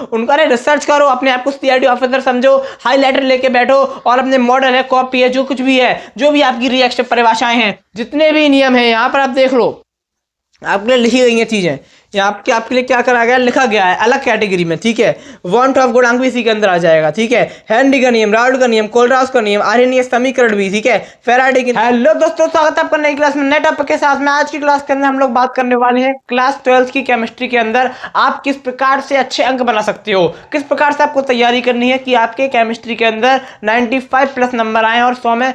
उनका रिसर्च करो, अपने आप को सीआईडी ऑफिसर समझो, हाईलाइटर लेके बैठो और अपने मॉडल है, कॉपी है, जो कुछ भी है, जो भी आपकी रिएक्शन परिभाषाएं हैं, जितने भी नियम है यहाँ पर आप देख लो, आपके लिए लिखी गई हैं चीजें। यहाँ आपके लिए क्या करा गया, लिखा गया है अलग कैटेगरी में, ठीक है। वांट ऑफ गुणांक भी इसी के अंदर आ जाएगा, ठीक है। हेनरी का नियम, राउल्ट का नियम, कोलरास का नियम, आर्हेनियस समीकरण भी, ठीक है। फैराडे की। हेलो दोस्तों, स्वागत है आपका नई क्लास में, नए टॉपिक के साथ में। आज की क्लास के अंदर हम लोग बात करने वाले हैं क्लास 12 की केमिस्ट्री के अंदर आप किस प्रकार से अच्छे अंक बना सकते हो, किस प्रकार से आपको तैयारी करनी है कि आपके केमिस्ट्री के अंदर 95 प्लस नंबर आए और 100 में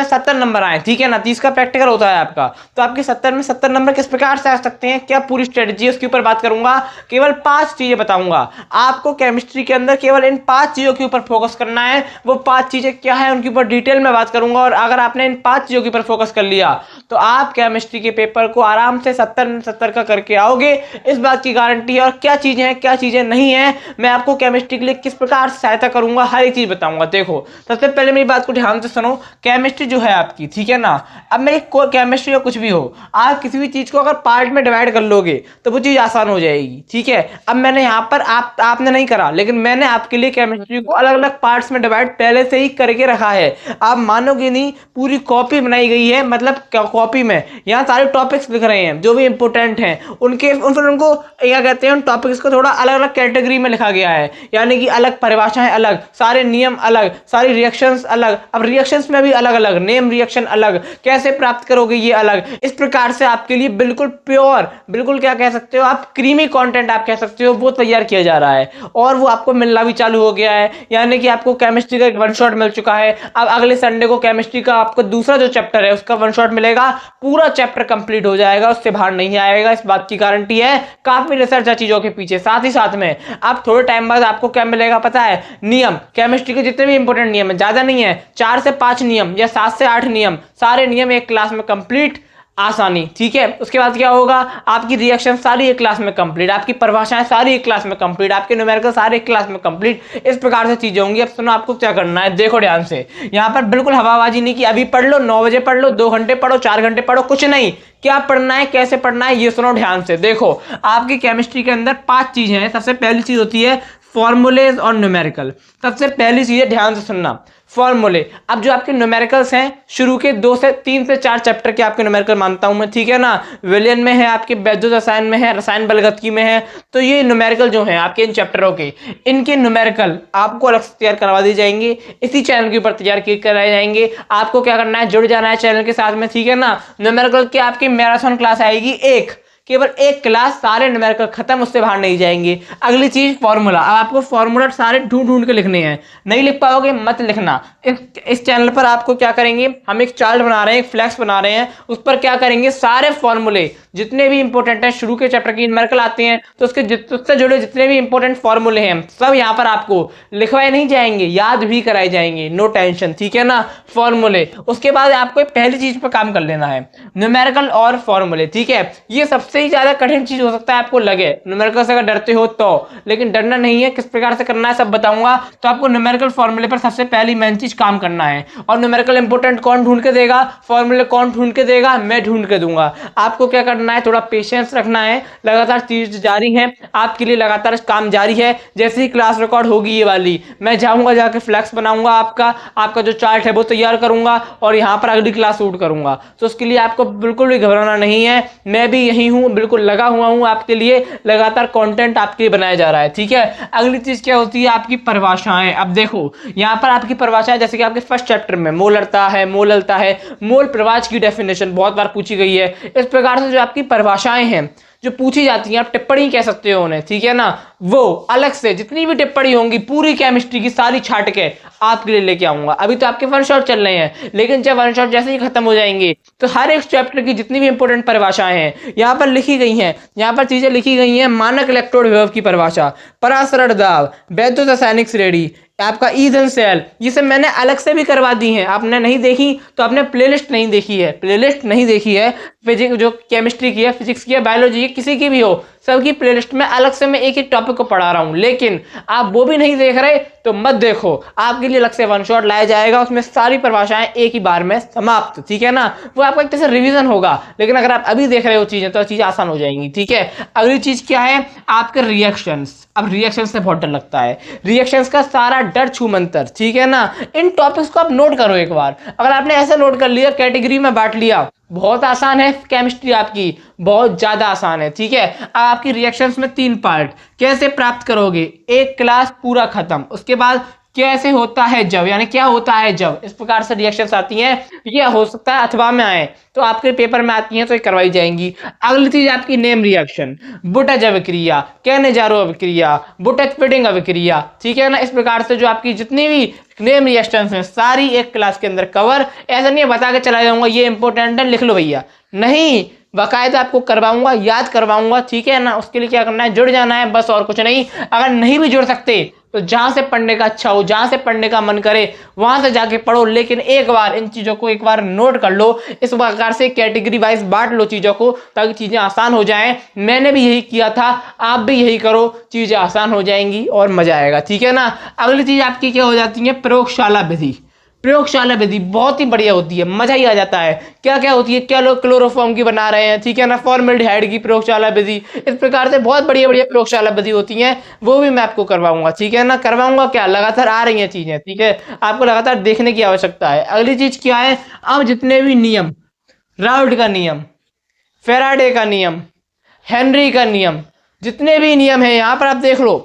70 नंबर आए, ठीक है ना। 30 का प्रैक्टिकल होता है आपका, तो आपके 70 में 70 नंबर किस प्रकार से आ सकते हैं, क्या पूरी स्ट्रेटजी उसके ऊपर बात करूंगा। केवल 5 चीजें बताऊंगा आपको केमिस्ट्री के अंदर, केवल इन 5 चीजों के ऊपर फोकस करना है। वो 5 चीजें क्या है उनके ऊपर डिटेल में बात करूंगा, और अगर आपने इन 5 चीजों के ऊपर फोकस कर लिया तो आप केमिस्ट्री के पेपर को आराम से 70 का करके आओगे, इस बात की गारंटी है। और क्या चीजें हैं क्या चीजें नहीं है, मैं आपको केमिस्ट्री के लिए किस प्रकार से सहायता करूंगा, हर एक चीज बताऊंगा। देखो, सबसे पहले मेरी बात को ध्यान से सुनो। केमिस्ट्री जो है आपकी, ठीक है ना, अब मेरी केमिस्ट्री या कुछ भी हो, आप किसी भी चीज को अगर पार्ट में डिवाइड कर लोगे तो वो चीज आसान हो जाएगी, ठीक है। अब मैंने यहाँ पर आपने नहीं करा, लेकिन मैंने आपके लिए केमिस्ट्री को अलग अलग पार्ट्स में डिवाइड पहले से ही करके रखा है। आप मानोगे नहीं, पूरी कॉपी बनाई गई है, मतलब कॉपी में यहाँ सारे टॉपिक्स लिख रहे हैं जो भी इंपॉर्टेंट हैं, उनको क्या कहते हैं, उन टॉपिक्स को थोड़ा अलग अलग कैटेगरी में लिखा गया है, यानी कि अलग परिभाषाएं अलग, सारे नियम अलग, सारी रिएक्शंस अलग। अब रिएक्शंस में भी अलग अलग नेम, रिएक्शन अलग, कैसे प्राप्त करोगे ये अलग। इस प्रकार से आपके लिए बिल्कुल प्योर, बिल्कुल क्या कह सकते हो आप, क्रीमी कंटेंट आप कह सकते हो, वो तैयार किया जा रहा है और वो आपको मिलना भी चालू हो गया है। यानी कि आपको केमिस्ट्री का एक वन शॉट मिल चुका है। अब अगले संडे को केमिस्ट्री का आपको दूसरा जो चैप्टर है उसका वन शॉट मिलेगा, पूरा चैप्टर कंप्लीट हो जाएगा, उससे बाहर नहीं आएगा, इस बात की गारंटी है। काफी रिसर्च है चीजों के पीछे। साथ ही साथ में आप थोड़े टाइम बाद आपको क्या मिलेगा पता है, नियम, केमिस्ट्री के जितने भी इंपॉर्टेंट नियम है, ज्यादा नहीं है, 4 से 5 नियम या 7 से 8 नियम, सारे नियम एक क्लास में कंप्लीट, आसानी, ठीक है। उसके बाद क्या होगा, आपकी रिएक्शन सारी एक क्लास में कंप्लीट, आपकी परिभाषाएं सारी एक क्लास में कंप्लीट, आपके न्यूमेरिकल सारे एक क्लास में कंप्लीट। इस प्रकार से चीजें होंगी। अब सुनो आपको क्या करना है, देखो ध्यान से। यहाँ पर बिल्कुल हवाबाजी नहीं कि अभी पढ़ लो, 9 बजे पढ़ लो, 2 घंटे पढ़ो, 4 घंटे पढ़ो, कुछ नहीं। क्या पढ़ना है, कैसे पढ़ना है, ये सुनो ध्यान से। देखो, आपकी केमिस्ट्री के अंदर 5 चीजें हैं। सबसे पहली चीज होती है फॉर्मूलेज और न्यूमेरिकल। सबसे पहली चीज है, ध्यान से सुनना, फॉर्मूले। अब जो आपके न्यूमेरिकल्स हैं, शुरू के 3 से 4 चैप्टर के आपके न्यूमेरिकल मानता हूं मैं, ठीक है ना। विलियन में है, आपके वैद्युत रसायन में है, रसायन बलगतकी में है। तो ये न्यूमेरिकल जो है आपके इन चैप्टरों के, इनके न्यूमेरिकल आपको अलग से तैयार करवा दी जाएंगे, इसी चैनल के ऊपर तैयार कराए जाएंगे। आपको क्या करना है, जुड़ जाना है चैनल के साथ में, ठीक है ना। न्यूमेरिकल की आपकी मैराथन क्लास आएगी, केवल एक क्लास, सारे न्यूमेरिकल खत्म, उससे बाहर नहीं जाएंगे। अगली चीज फॉर्मूला। अब आपको फॉर्मूला सारे ढूंढ के लिखने हैं, नहीं लिख पाओगे मत लिखना। इस चैनल पर आपको क्या करेंगे, हम एक चार्ट बना रहे हैं, एक फ्लैक्स बना रहे हैं, उस पर क्या करेंगे, सारे फॉर्मूले जितने भी इंपॉर्टेंट हैं, शुरू के चैप्टर की न्यूमेरिकल आते हैं तो उससे जुड़े जितने भी इंपॉर्टेंट फॉर्मूले हैं सब यहाँ पर आपको लिखवाए नहीं जाएंगे, याद भी कराए जाएंगे, नो टेंशन, ठीक है ना। फॉर्मूले, उसके बाद आपको पहली चीज पर काम कर लेना है, न्यूमेरिकल और फॉर्मूले, ठीक है। ये सबसे ही ज्यादा कठिन चीज हो सकता है आपको लगे न्यूमेरिकल से, अगर डरते हो तो, लेकिन डरना नहीं है। किस प्रकार से करना है सब बताऊंगा। तो आपको न्यूमेरिकल फॉर्मूले पर सबसे पहली मेन चीज काम करना है। और न्यूमेरिकल इंपोर्टेंट कौन ढूंढ के देगा, फॉर्मूले कौन ढूंढ के देगा, मैं ढूंढ के दूंगा। आपको क्या करना है, थोड़ा पेशेंस रखना है, लगातार चीज जारी है आपके लिए, लगातार काम जारी है। जैसे ही क्लास रिकॉर्ड होगी ये वाली, मैं जाऊंगा, जाके फ्लैक्स बनाऊंगा, आपका जो चार्ट है वो तैयार करूंगा और यहाँ पर अगली क्लास शूट करूंगा। तो उसके लिए आपको बिल्कुल भी घबराना नहीं है, मैं भी यही हूँ, बिल्कुल लगा हुआ हूँ आपके लिए, लगातार कंटेंट आपके लिए बनाया जा रहा है, ठीक है। अगली चीज क्या होती है, आपकी परिभाषाएं। अब देखो यहाँ पर आपकी परिभाषाएं, जैसे कि आपके फर्स्ट चैप्टर में मोलरता है, मोललता है, मोल प्रवाच की डेफिनेशन बहुत बार पूछी गई है। इस प्रकार से जो आपकी परिभाषाएं हैं जो पूछी जाती हैं, आप टिप्पणी कह सकते हो उन्हें, ठीक है ना, वो अलग से जितनी भी टिप्पणी होंगी पूरी केमिस्ट्री की सारी छाट के आपके लिए लेके आऊंगा। अभी तो आपके वन शॉट चल रहे हैं, लेकिन जब वन शॉट जैसे ही खत्म हो जाएंगे तो हर एक चैप्टर की जितनी भी इंपॉर्टेंट परिभाषाएं हैं यहाँ पर लिखी गई हैं, यहाँ पर चीजें लिखी गई हैं। मानक इलेक्ट्रोड विभव की परिभाषा, परासरण दाब, वैद्युत रासायनिक श्रेणी, आपका ईंधन सेल, ये सब मैंने अलग से भी करवा दी हैं। आपने नहीं देखी तो आपने प्लेलिस्ट नहीं देखी है, प्लेलिस्ट नहीं देखी है। फिजिक्स जो केमिस्ट्री की है, फिजिक्स की है, बायोलॉजी की, किसी की भी हो, सबकी प्लेलिस्ट में अलग से मैं एक एक टॉपिक को पढ़ा रहा हूँ, लेकिन आप वो भी नहीं देख रहे तो मत देखो, आपके लिए अलग से वन शॉट लाया जाएगा, उसमें सारी परिभाषाएं एक ही बार में समाप्त, ठीक है ना। वो आपका एक तरह से रिवीजन होगा, लेकिन अगर आप अभी देख रहे हो चीजें तो चीजें आसान हो जाएंगी, ठीक है। अगली चीज क्या है, आपके रिएक्शंस। अब रिएक्शंस से बहुत डर लगता है, रिएक्शंस का सारा डर छू मंतर, ठीक है ना। इन टॉपिक्स को आप नोट करो एक बार, अगर आपने ऐसे नोट कर लिया, कैटेगरी में बांट लिया, बहुत आसान है केमिस्ट्री आपकी, बहुत ज्यादा आसान है, ठीक है। अब आपकी रिएक्शंस में 3 पार्ट, कैसे प्राप्त करोगे, एक क्लास पूरा खत्म, उसके बाद कैसे होता है जब, यानी क्या होता है जब, इस प्रकार से रिएक्शंस आती हैं। ये हो सकता है अथवा में आए, तो आपके पेपर में आती हैं तो ये करवाई जाएंगी। अगली चीज आपकी नेम रिएक्शन, बुटज अभिक्रिया, कैनेजारो अभिक्रिया, बुटज पिडिंग अभिक्रिया, ठीक है ना। इस प्रकार से जो आपकी जितनी भी नेम रिएक्शंस हैं सारी एक क्लास के अंदर कवर। ऐसा नहीं है बता के चला जाऊंगा ये इंपॉर्टेंट है लिख लो भैया, नहीं, बाकायदा आपको करवाऊंगा, याद करवाऊंगा, ठीक है ना। उसके लिए क्या करना है, जुड़ जाना है बस, और कुछ नहीं। अगर नहीं भी जुड़ सकते तो जहां से पढ़ने का अच्छा हो, जहां से पढ़ने का मन करे वहां से जाके पढ़ो, लेकिन एक बार इन चीजों को एक बार नोट कर लो, इस प्रकार से कैटेगरी वाइज बांट लो चीजों को, ताकि चीजें आसान हो जाएं। मैंने भी यही किया था, आप भी यही करो, चीजें आसान हो जाएंगी और मजा आएगा, ठीक है ना। अगली चीज आपकी क्या हो जाती है, प्रयोगशाला विधि। प्रयोगशाला विधि बहुत ही बढ़िया होती है, मजा ही आ जाता है। क्या क्या होती है, क्या लोग क्लोरोफॉर्म की बना रहे हैं, ठीक है ना, फॉर्मेल्डिहाइड की प्रयोगशाला विधि, इस प्रकार से बहुत बढ़िया बढ़िया प्रयोगशाला विधि होती हैं, वो भी मैं आपको करवाऊंगा, ठीक है ना। करवाऊंगा क्या, लगातार आ रही हैं चीजें, ठीक है, आपको लगातार देखने की आवश्यकता है। अगली चीज क्या है, अब जितने भी नियम, राउल्ट का नियम, फेराडे का नियम, हेनरी का नियम, जितने भी नियम है यहाँ पर आप देख लो,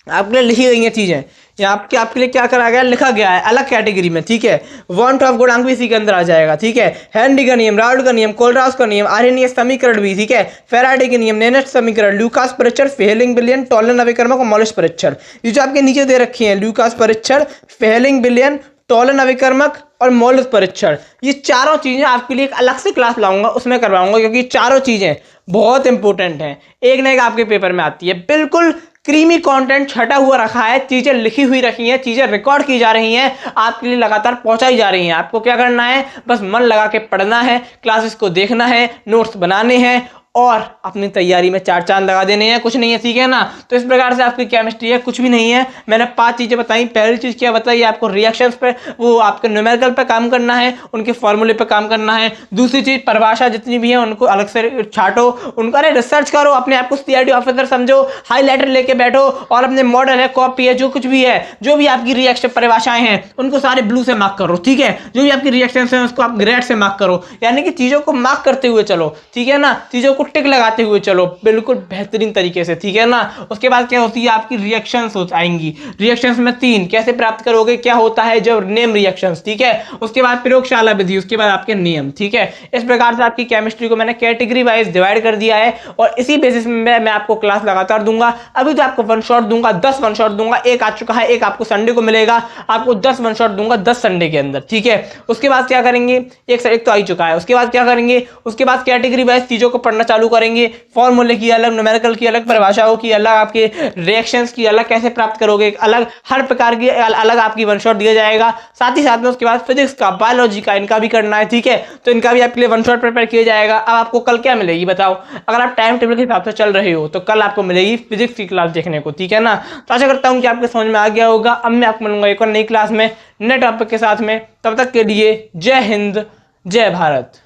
आपके लिए लिखी गई हैं चीजें, यहाँ आपके लिए क्या करा गया, लिखा गया है अलग कैटेगरी में, ठीक है। वांट ऑफ गुणांक भी इसी के अंदर आ जाएगा, ठीक है। हेनरी का नियम, राउल्ट का नियम, कोलरास का नियम, आर्हेनियस समीकरण भी, ठीक है। फेराडे के नियम, नेनेट समीकरण, ल्यूकास परीक्षण, फेहलिंग विलयन, टॉलन अभिकर्मक और मॉलिस परीक्षण, ये जो आपके नीचे दे रखे हैं, ल्यूकास परीक्षण, फेहलिंग विलयन, टॉलन अभिकर्मक और मॉलिस परीक्षण, ये चारों चीजें आपके लिए एक अलग से क्लास लाऊंगा, उसमें करवाऊंगा, क्योंकि चारों चीजें बहुत इंपॉर्टेंट हैं, एक ना एक आपके पेपर में आती है। बिल्कुल क्रीमी कंटेंट छटा हुआ रखा है, चीजें लिखी हुई रखी हैं, चीजें रिकॉर्ड की जा रही हैं, आपके लिए लगातार पहुंचाई जा रही हैं। आपको क्या करना है, बस मन लगा के पढ़ना है, क्लासेस को देखना है, नोट्स बनाने हैं और अपनी तैयारी में 4 चांद लगा देने हैं, कुछ नहीं है, ठीक है ना। तो इस प्रकार से आपकी केमिस्ट्री है, कुछ भी नहीं है। मैंने 5 चीजें बताई। पहली चीज क्या बताई, आपको रिएक्शंस पे, वो आपके न्यूमेरिकल पे काम करना है, उनके फॉर्मूले पे काम करना है। दूसरी चीज, परिभाषा जितनी भी है उनको अलग से छाटो, उनका रिसर्च करो, अपने आप को सीआईडी ऑफिसर समझो, हाईलाइटर लेके बैठो और अपने मॉडल है, कॉपी है, जो कुछ भी है, जो भी आपकी रिएक्शन परिभाषाएं हैं उनको सारे ब्लू से मार्क करो, ठीक है। जो भी आपकी रिएक्शन है उसको आप रेड से मार्क करो, यानी कि चीजों को मार्क करते हुए चलो, ठीक है ना, चीजों को टिक लगाते हुए चलो, बिल्कुल बेहतरीन तरीके से, ठीक है ना। उसके बाद क्या होती है, आपकी रिएक्शंस हो आएंगी। रिएक्शंस में 3, कैसे प्राप्त करोगे, क्या होता है जब, नेम रिएक्शंस, ठीक है। उसके बाद प्रयोगशाला विधि, उसके बाद आपके नियम, ठीक है। इस प्रकार से आपकी केमिस्ट्री को मैंने कैटेगरी वाइज डिवाइड कर दिया है और इसी बेसिस में मैं आपको क्लास लगातार दूंगा। अभी तो आपको वन शॉट दूंगा, 10 वन शॉट दूंगा, एक आ चुका है, एक आपको संडे को मिलेगा, आपको 10 वन शॉट दूंगा 10 संडे के अंदर, ठीक है। उसके बाद क्या करेंगे, एक तो आ ही चुका है, उसके बाद क्या करेंगे, उसके बाद कैटेगरी वाइज चीजों को पढ़ना चालू करेंगे, फॉर्मूले की अलग, न्यूमेरिकल की अलग, परिभाषाओं की अलग, आपके रिएक्शंस की अलग, कैसे प्राप्त करोगे अलग, हर प्रकार की अलग आपकी वन शॉट दिया जाएगा। साथ ही साथ में उसके बाद फिजिक्स का, बायोलॉजी का, इनका भी करना है, ठीक है, तो इनका भी आपके लिए वन शॉट प्रिपेयर किया जाएगा। अब आपको कल क्या मिलेगी बताओ, अगर आप टाइम टेबल के हिसाब से चल रहे हो तो कल आपको मिलेगी फिजिक्स की क्लास देखने को, ठीक है ना। तो आशा करता हूं कि आपके समझ में आ गया होगा। अब मैं आपको मिलूंगा एक और नई क्लास में, नए टॉपिक के साथ में, तब तक के लिए जय हिंद, जय भारत।